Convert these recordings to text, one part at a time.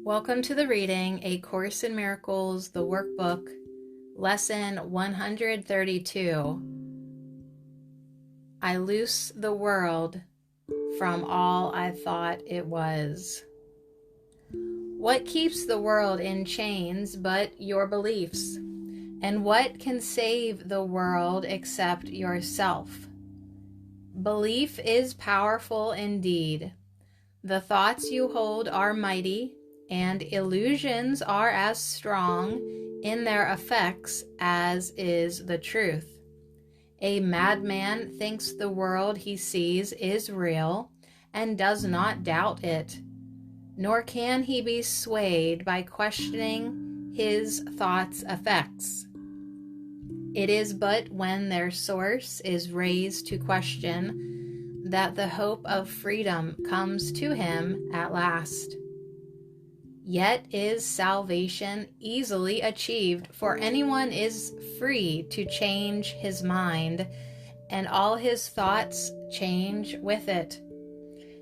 Welcome to the reading, A Course in Miracles, the Workbook, Lesson 132. I loose the world from all I thought it was. What keeps the world in chains but your beliefs? And what can save the world except yourself? Belief is powerful indeed. The thoughts you hold are mighty, and illusions are as strong in their effects as is the truth. A madman thinks the world he sees is real and does not doubt it, nor can he be swayed by questioning his thoughts' effects. It is but when their source is raised to question that the hope of freedom comes to him at last. Yet is salvation easily achieved, for anyone is free to change his mind, and all his thoughts change with it.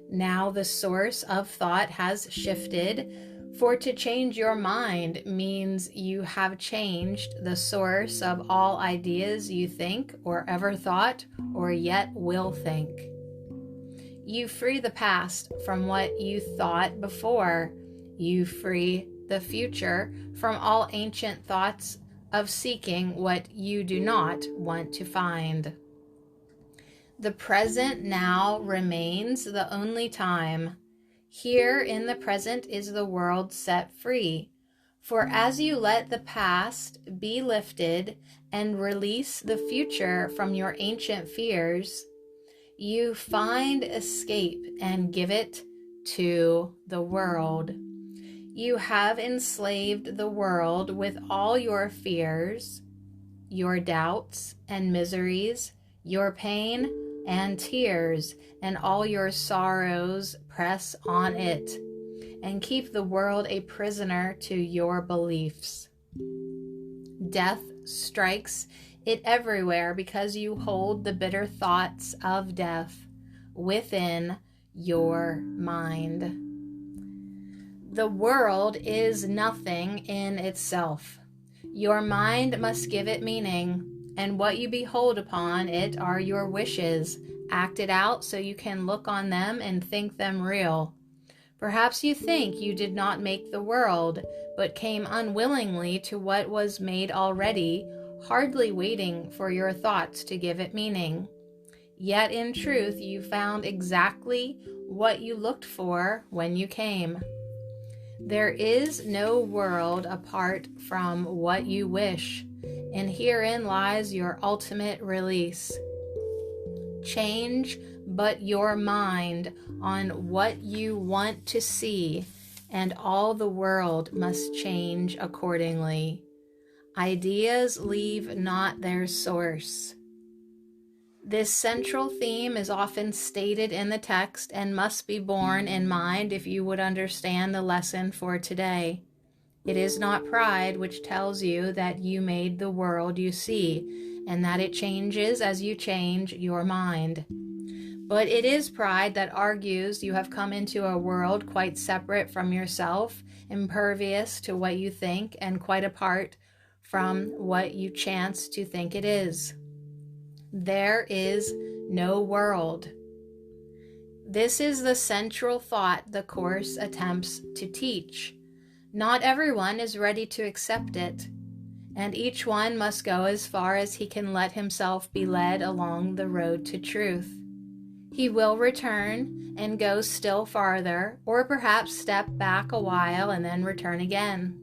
Now the source of thought has shifted, for to change your mind means you have changed the source of all ideas you think or ever thought or yet will think. You free the past from what you thought before. You free the future from all ancient thoughts of seeking what you do not want to find. The present now remains the only time. Here in the present is the world set free. For as you let the past be lifted and release the future from your ancient fears, you find escape and give it to the world. You have enslaved the world with all your fears, your doubts and miseries, your pain and tears, and all your sorrows press on it, and keep the world a prisoner to your beliefs. Death strikes it everywhere because you hold the bitter thoughts of death within your mind. The world is nothing in itself. Your mind must give it meaning, and what you behold upon it are your wishes, acted out so you can look on them and think them real. Perhaps you think you did not make the world, but came unwillingly to what was made already, hardly waiting for your thoughts to give it meaning. Yet in truth you found exactly what you looked for when you came. There is no world apart from what you wish, and herein lies your ultimate release. Change but your mind on what you want to see, and all the world must change accordingly. Ideas leave not their source. This central theme is often stated in the text and must be borne in mind if you would understand the lesson for today. It is not pride which tells you that you made the world you see, and that it changes as you change your mind. But it is pride that argues you have come into a world quite separate from yourself, impervious to what you think, and quite apart from what you chance to think it is. There is no world. This is the central thought the Course attempts to teach. Not everyone is ready to accept it, and each one must go as far as he can let himself be led along the road to truth. He will return and go still farther, or perhaps step back a while and then return again.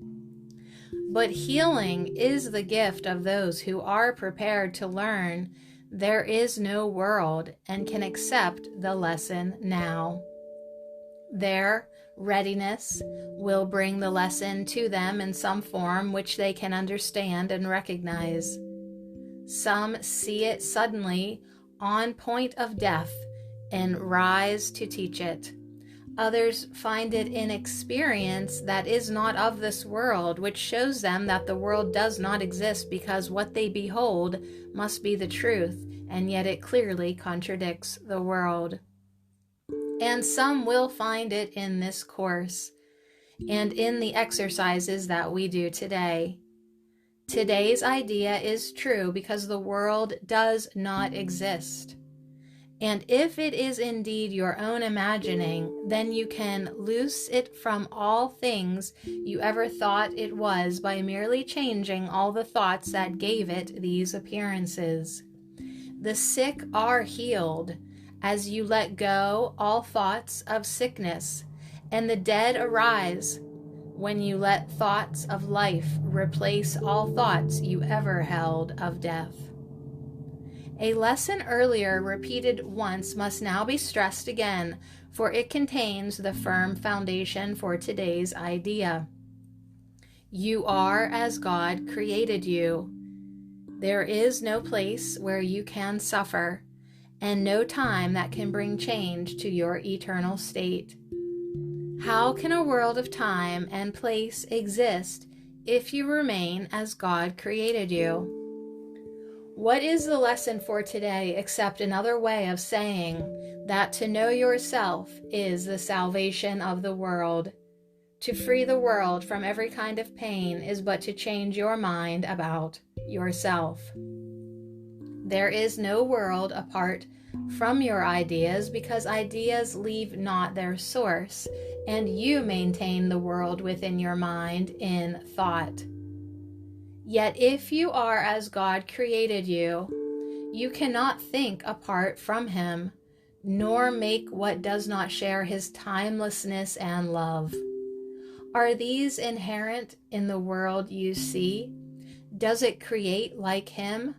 But healing is the gift of those who are prepared to learn there is no world and can accept the lesson now. Their readiness will bring the lesson to them in some form which they can understand and recognize. Some see it suddenly on point of death and rise to teach it. Others find it in experience that is not of this world, which shows them that the world does not exist because what they behold must be the truth, and yet it clearly contradicts the world. And some will find it in this course. and in the exercises that we do today. Today's idea is true because the world does not exist. And if it is indeed your own imagining, then you can loose it from all things you ever thought it was by merely changing all the thoughts that gave it these appearances. The sick are healed as you let go all thoughts of sickness, and the dead arise when you let thoughts of life replace all thoughts you ever held of death. A lesson earlier repeated once must now be stressed again, for it contains the firm foundation for today's idea. You are as God created you. There is no place where you can suffer, and no time that can bring change to your eternal state. How can a world of time and place exist if you remain as God created you? What is the lesson for today except another way of saying that to know yourself is the salvation of the world? To free the world from every kind of pain is but to change your mind about yourself. There is no world apart from your ideas, because ideas leave not their source, and you maintain the world within your mind in thought. Yet if you are as God created you, you cannot think apart from Him, nor make what does not share His timelessness and love. Are these inherent in the world you see? Does it create like Him?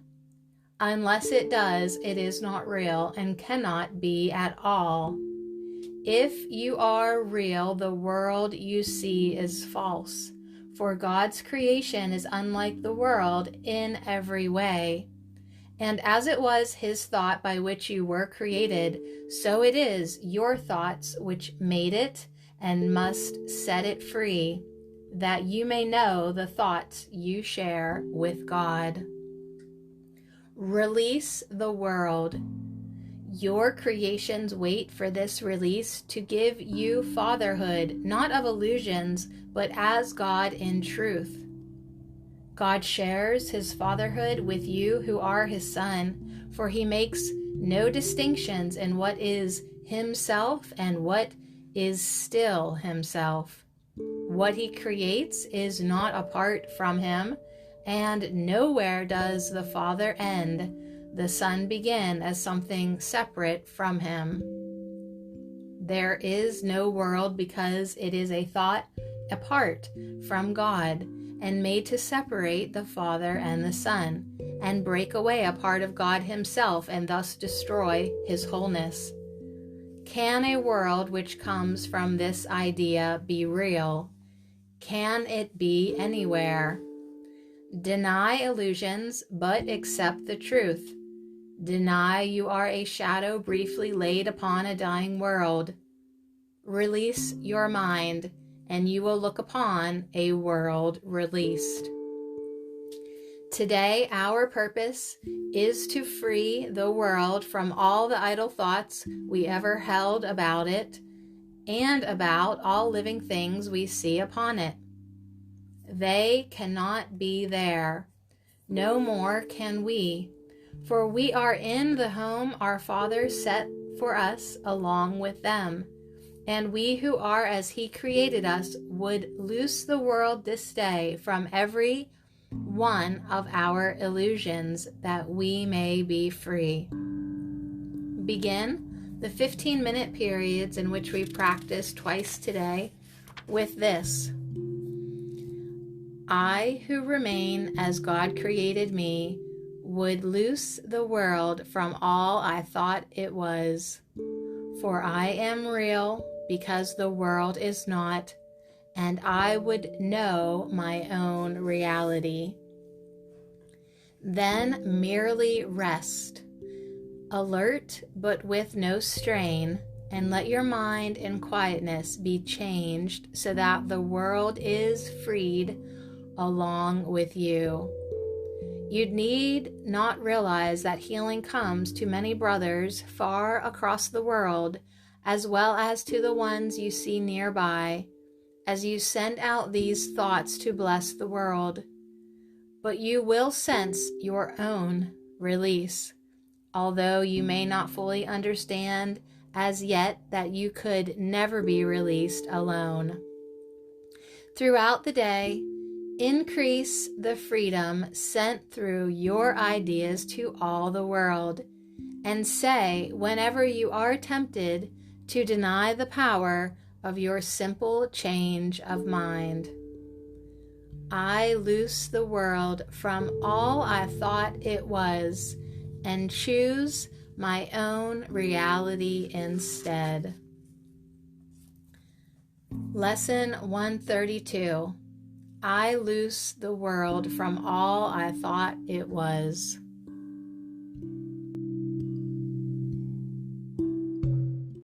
Unless it does, it is not real and cannot be at all. If you are real, the world you see is false. For God's creation is unlike the world in every way. And as it was His thought by which you were created, so it is your thoughts which made it and must set it free, that you may know the thoughts you share with God. Release the world. Your creations wait for this release to give you fatherhood, not of illusions, but as God in truth. God shares His fatherhood with you who are His son, for He makes no distinctions in what is Himself and what is still Himself. What He creates is not apart from Him, and nowhere does the Father end, the Son begin as something separate from Him. There is no world because it is a thought apart from God and made to separate the Father and the Son, and break away a part of God Himself and thus destroy His wholeness. Can a world which comes from this idea be real? Can it be anywhere? Deny illusions, but accept the truth. Deny you are a shadow briefly laid upon a dying world. Release your mind, and you will look upon a world released. Today, our purpose is to free the world from all the idle thoughts we ever held about it, and about all living things we see upon it. They cannot be there. No more can we, for we are in the home our Father set for us along with them. And we who are as He created us would loose the world this day from every one of our illusions, that we may be free. Begin the 15-minute periods in which we practice twice today with this. I, who remain as God created me, would loose the world from all I thought it was. For I am real because the world is not, and I would know my own reality. Then merely rest, alert but with no strain, and let your mind in quietness be changed so that the world is freed along with you. You need not realize that healing comes to many brothers far across the world, as well as to the ones you see nearby. as you send out these thoughts to bless the world. But you will sense your own release, although you may not fully understand as yet that you could never be released alone. Throughout the day, increase the freedom sent through your ideas to all the world, and say whenever you are tempted to deny the power of your simple change of mind, I loose the world from all I thought it was and choose my own reality instead. Lesson 132. I loose the world from all I thought it was.